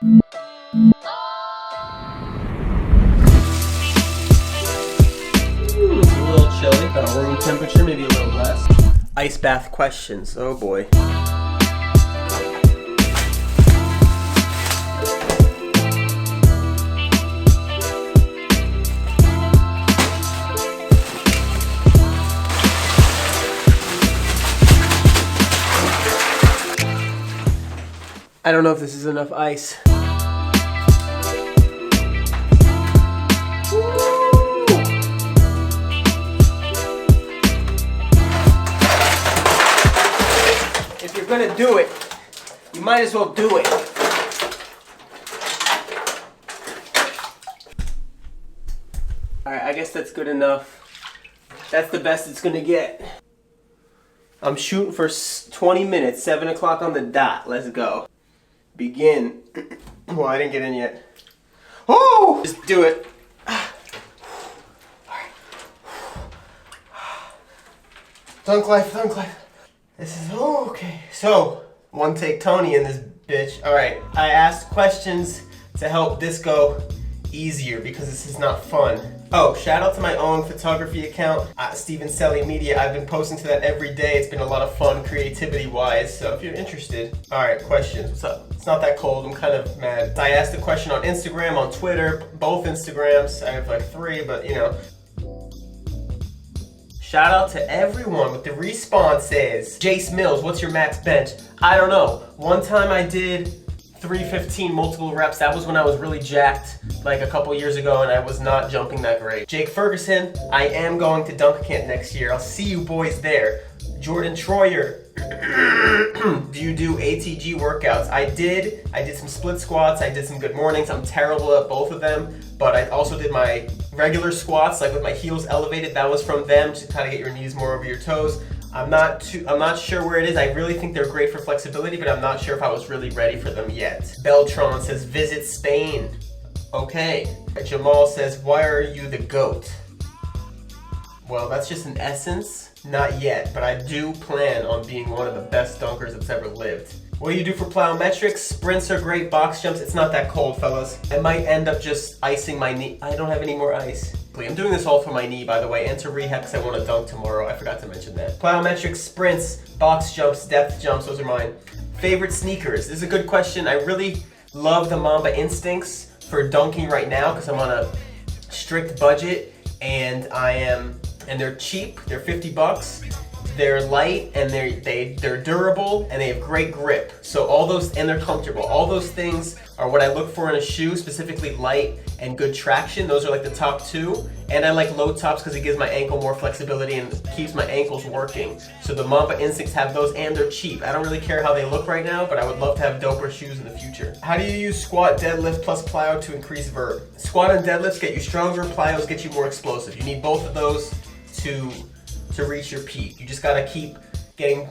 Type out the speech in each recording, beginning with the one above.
It's a little chilly, about room temperature, maybe a little less. Ice bath questions, oh boy. I don't know if this is enough ice. If you're gonna do it, you might as well do it. Alright, I guess that's good enough. That's the best it's gonna get. I'm shooting for 20 minutes, 7 o'clock on the dot. Let's go. Begin. Well, I didn't get in yet. Oh! Just do it. Dunk life, dunk life. This is, oh, okay. So, one take Tony in this bitch. All right, I asked questions to help this go easier because this is not fun. Oh, shout out to my own photography account, Celi Media. I've been posting to that every day. It's been a lot of fun creativity-wise, so if you're interested. All right, questions, what's up? It's not that cold, I'm kind of mad. I asked a question on Instagram, on Twitter, both Instagrams. I have like 3, but you know. Shout out to everyone with the responses. Jace Mills, what's your max bench? I don't know. One time I did 315 multiple reps. That was when I was really jacked, like a couple years ago, and I was not jumping that great. Jake Ferguson, I am going to dunk camp next year. I'll see you boys there. Jordan Troyer, do you do ATG workouts? I did some split squats, I did some good mornings. I'm terrible at both of them, but I also did my regular squats, like with my heels elevated. That was from them to kind of get your knees more over your toes. I'm not sure where it is. I really think they're great for flexibility, but I'm not sure if I was really ready for them yet. Beltron says, visit Spain. Okay. Jamal says, why are you the GOAT? Well, that's just an essence. Not yet, but I do plan on being one of the best dunkers that's ever lived. What do you do for plyometrics? Sprints are great, box jumps. It's not that cold, fellas. I might end up just icing my knee. I don't have any more ice. I'm doing this all for my knee, by the way, and to rehab because I want to dunk tomorrow. I forgot to mention that. Plyometrics, sprints, box jumps, depth jumps, those are mine. Favorite sneakers? This is a good question. I really love the Mamba Instincts for dunking right now because I'm on a strict budget, and they're cheap. They're 50 bucks. They're light and they're durable and they have great grip. So all those, and they're comfortable. All those things are what I look for in a shoe, specifically light and good traction. Those are like the top 2. And I like low tops because it gives my ankle more flexibility and keeps my ankles working. So the Mamba Instincts have those and they're cheap. I don't really care how they look right now, but I would love to have doper shoes in the future. How do you use squat, deadlift plus plyo to increase verb? Squat and deadlifts get you stronger, plyos get you more explosive. You need both of those to reach your peak. You just gotta keep getting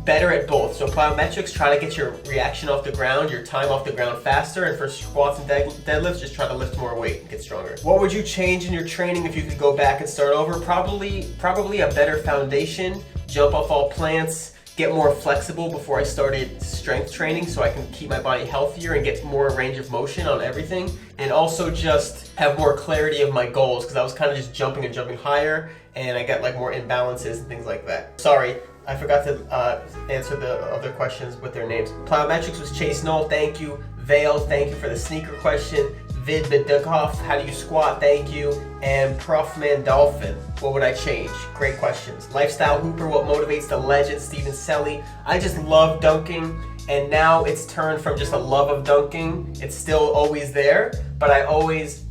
better at both. So plyometrics, try to get your reaction off the ground, your time off the ground faster, and for squats and deadlifts, just try to lift more weight and get stronger. What would you change in your training if you could go back and start over? Probably a better foundation, jump off all plants, get more flexible before I started strength training so I can keep my body healthier and get more range of motion on everything, and also just have more clarity of my goals because I was kind of just jumping and jumping higher and I got like more imbalances and things like that. Sorry, I forgot to answer the other questions with their names. Plyometrics was Chase Knoll, thank you. Vale, thank you for the sneaker question. Vid Bedukhoff, how do you squat? Thank you. And Profman Dolphin, what would I change? Great questions. Lifestyle Hooper, what motivates the legend? Steven Celi, I just love dunking, and now it's turned from just a love of dunking. It's still always there, but I always,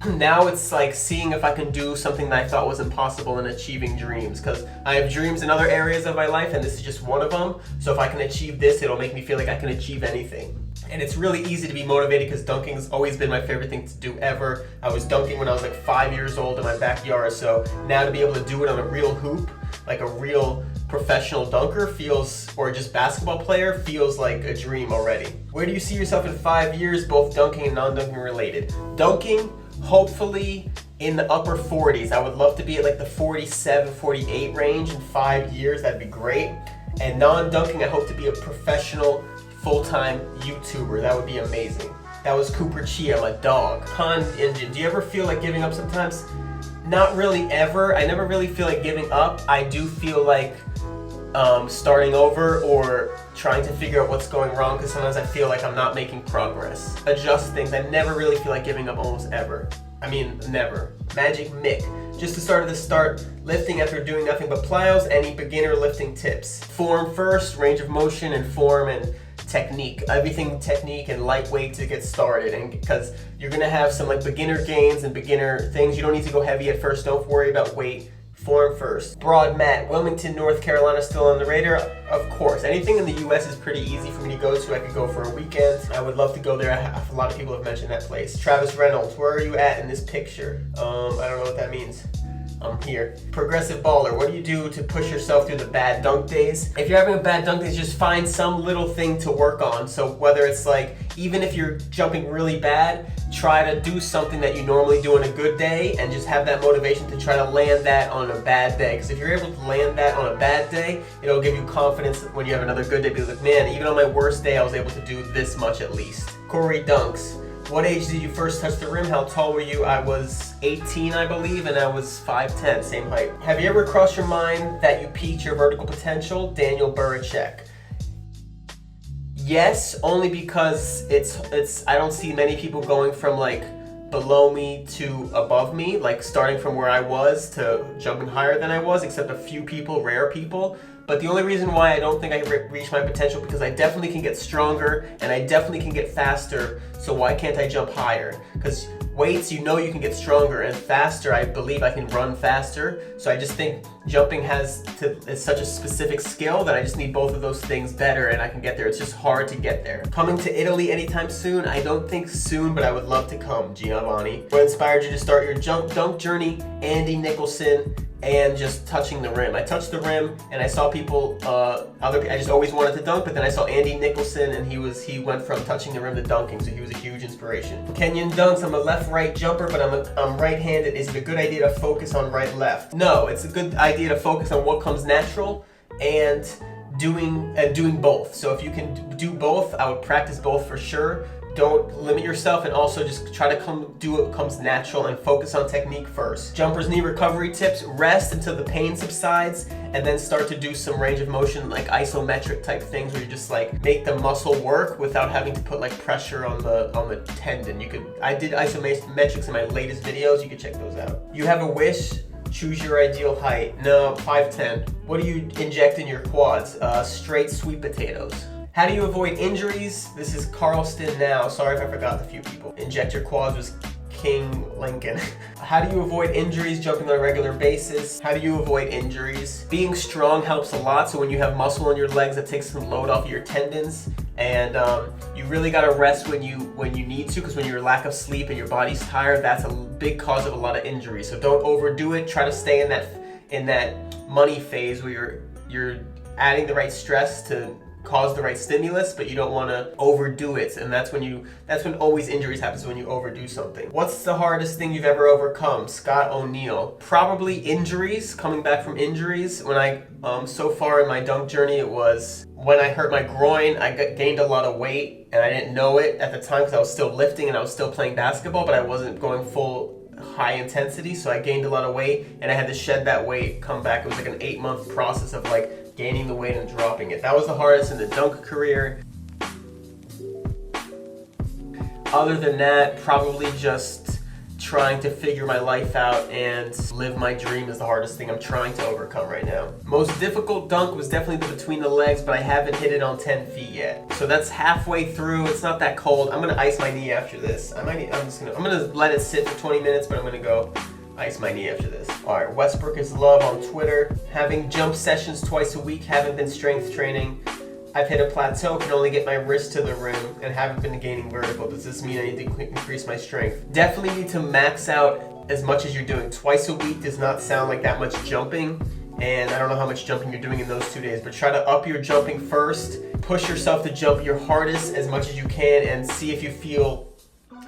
now it's like seeing if I can do something that I thought was impossible and achieving dreams, because I have dreams in other areas of my life and this is just one of them. So if I can achieve this, it'll make me feel like I can achieve anything. And it's really easy to be motivated because dunking's always been my favorite thing to do ever. I was dunking when I was like 5 years old in my backyard, so now to be able to do it on a real hoop, like a real professional dunker feels, or just basketball player, feels like a dream already. Where do you see yourself in 5 years, both dunking and non-dunking related? Dunking, hopefully in the upper 40s. I would love to be at like the 47, 48 range in 5 years. That'd be great. And non-dunking, I hope to be a professional full-time YouTuber. That would be amazing. That was Cooper Chia, my dog. Con Engine, do you ever feel like giving up sometimes? Not really ever. I never really feel like giving up. I do feel like starting over or trying to figure out what's going wrong, because sometimes I feel like I'm not making progress. Adjust things. I never really feel like giving up almost ever. I mean, never. Magic Mick. Just to start lifting after doing nothing but plyos. Any beginner lifting tips? Form first, range of motion, and form and technique. Everything technique and lightweight to get started, and because you're gonna have some like beginner gains and beginner things. You don't need to go heavy at first. Don't worry about weight. Form first. Broad mat. Wilmington, North Carolina still on the radar? Of course. Anything in the US is pretty easy for me to go to. I could go for a weekend. I would love to go there. A lot of people have mentioned that place. Travis Reynolds, where are you at in this picture? I don't know what that means. I'm here. Progressive baller, what do you do to push yourself through the bad dunk days? If you're having a bad dunk days, just find some little thing to work on. So whether it's like, even if you're jumping really bad, try to do something that you normally do on a good day and just have that motivation to try to land that on a bad day. Because if you're able to land that on a bad day, it'll give you confidence when you have another good day. Be like, man, even on my worst day, I was able to do this much at least. Corey Dunks. What age did you first touch the rim? How tall were you? I was 18, I believe, and I was 5'10", same height. Have you ever crossed your mind that you peaked your vertical potential? Daniel Buracek. Yes, only because it's I don't see many people going from like below me to above me, like starting from where I was to jumping higher than I was, except a few people, rare people. But the only reason why I don't think I reach my potential, because I definitely can get stronger and I definitely can get faster. So why can't I jump higher? Because weights, you know you can get stronger, and faster, I believe I can run faster. So I just think jumping is such a specific skill that I just need both of those things better and I can get there. It's just hard to get there. Coming to Italy anytime soon? I don't think soon, but I would love to come, Giovanni. What inspired you to start your dunk journey? Andy Nicholson. And just touching the rim. I touched the rim and I saw people, I just always wanted to dunk, but then I saw Andy Nicholson and he went from touching the rim to dunking, so he was a huge inspiration. Kenyon dunks, I'm a left-right jumper, but I'm right-handed. Is it a good idea to focus on right-left? No, it's a good idea to focus on what comes natural and doing both. So if you can do both, I would practice both for sure. Don't limit yourself, and also just try to do what comes natural and focus on technique first. Jumpers knee recovery tips: rest until the pain subsides and then start to do some range of motion, like isometric type things where you just like make the muscle work without having to put like pressure on the tendon. I did isometrics in my latest videos, you can check those out. You have a wish? Choose your ideal height. No, 5'10". What do you inject in your quads? Straight sweet potatoes. How do you avoid injuries? This is Carlston now. Sorry if I forgot a few people. Inject your quads was King Lincoln. How do you avoid injuries jumping on a regular basis? How do you avoid injuries? Being strong helps a lot. So when you have muscle in your legs, that takes some load off of your tendons. And you really gotta rest when you need to, because when you're lack of sleep and your body's tired, that's a big cause of a lot of injuries. So don't overdo it. Try to stay in that money phase where you're adding the right stress to cause the right stimulus, but you don't want to overdo it, and that's when always injuries happen, when you overdo something. What's the hardest thing you've ever overcome? Scott O'Neill. Probably injuries, coming back from injuries. When I so far in my dunk journey, it was when I hurt my groin. I gained a lot of weight and I didn't know it at the time because I was still lifting and I was still playing basketball, but I wasn't going full high intensity, so I gained a lot of weight and I had to shed that weight, come back. It was like an 8-month process of like gaining the weight and dropping it. That was the hardest in the dunk career. Other than that, probably just trying to figure my life out and live my dream is the hardest thing I'm trying to overcome right now. Most difficult dunk was definitely the between the legs, but I haven't hit it on 10 feet yet. So that's halfway through. It's not that cold. I'm gonna ice my knee after this. I'm gonna let it sit for 20 minutes, but I'm gonna go ice my knee after this. Alright, Westbrook is love on Twitter. Having jump sessions twice a week, haven't been strength training. I've hit a plateau, can only get my wrist to the rim, and haven't been gaining vertical. Does this mean I need to increase my strength? Definitely need to max out as much as you're doing. Twice a week does not sound like that much jumping, and I don't know how much jumping you're doing in those 2 days, but try to up your jumping first. Push yourself to jump your hardest as much as you can and see if you feel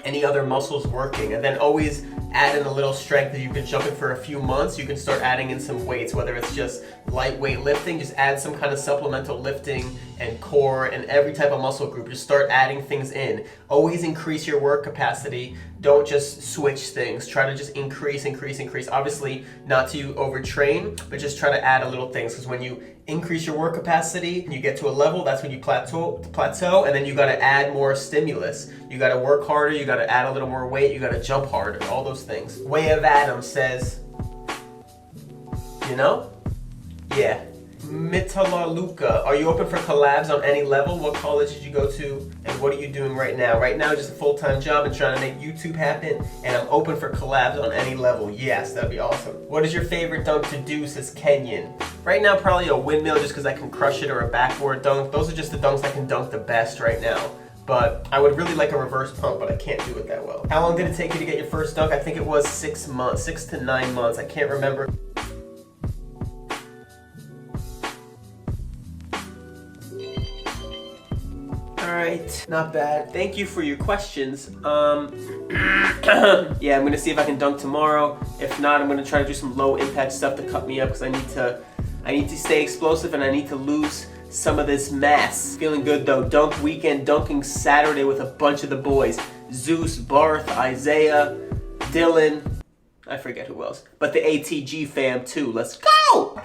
any other muscles working, and then always add in a little strength. If you've been jumping for a few months, you can start adding in some weights, whether it's just lightweight lifting, just add some kind of supplemental lifting and core and every type of muscle group. Just start adding things in. Always increase your work capacity. Don't just switch things. Try to just increase. Obviously, not to overtrain, but just try to add a little things, because when you increase your work capacity, you get to a level, that's when you plateau, and then you got to add more stimulus. You got to work harder, you got to add a little more weight, you got to jump harder, all those things. Way of Adam says, you know? Yeah. Mitalaluka, are you open for collabs on any level? What college did you go to, and what are you doing right now? Right now, just a full-time job and trying to make YouTube happen, and I'm open for collabs on any level. Yes, that'd be awesome. What is your favorite dunk to do, says Kenyon? Right now, probably a windmill, just because I can crush it, or a backboard dunk. Those are just the dunks I can dunk the best right now. But I would really like a reverse pump, but I can't do it that well. How long did it take you to get your first dunk? I think it was 6 months, 6 to 9 months. I can't remember. Alright, not bad. Thank you for your questions. Yeah, I'm gonna see if I can dunk tomorrow. If not, I'm gonna try to do some low impact stuff to cut me up, because I need to stay explosive, and I need to lose some of this mass. Feeling good though. Dunk weekend, dunking Saturday with a bunch of the boys. Zeus, Barth, Isaiah, Dylan, I forget who else. But the ATG fam too. Let's go!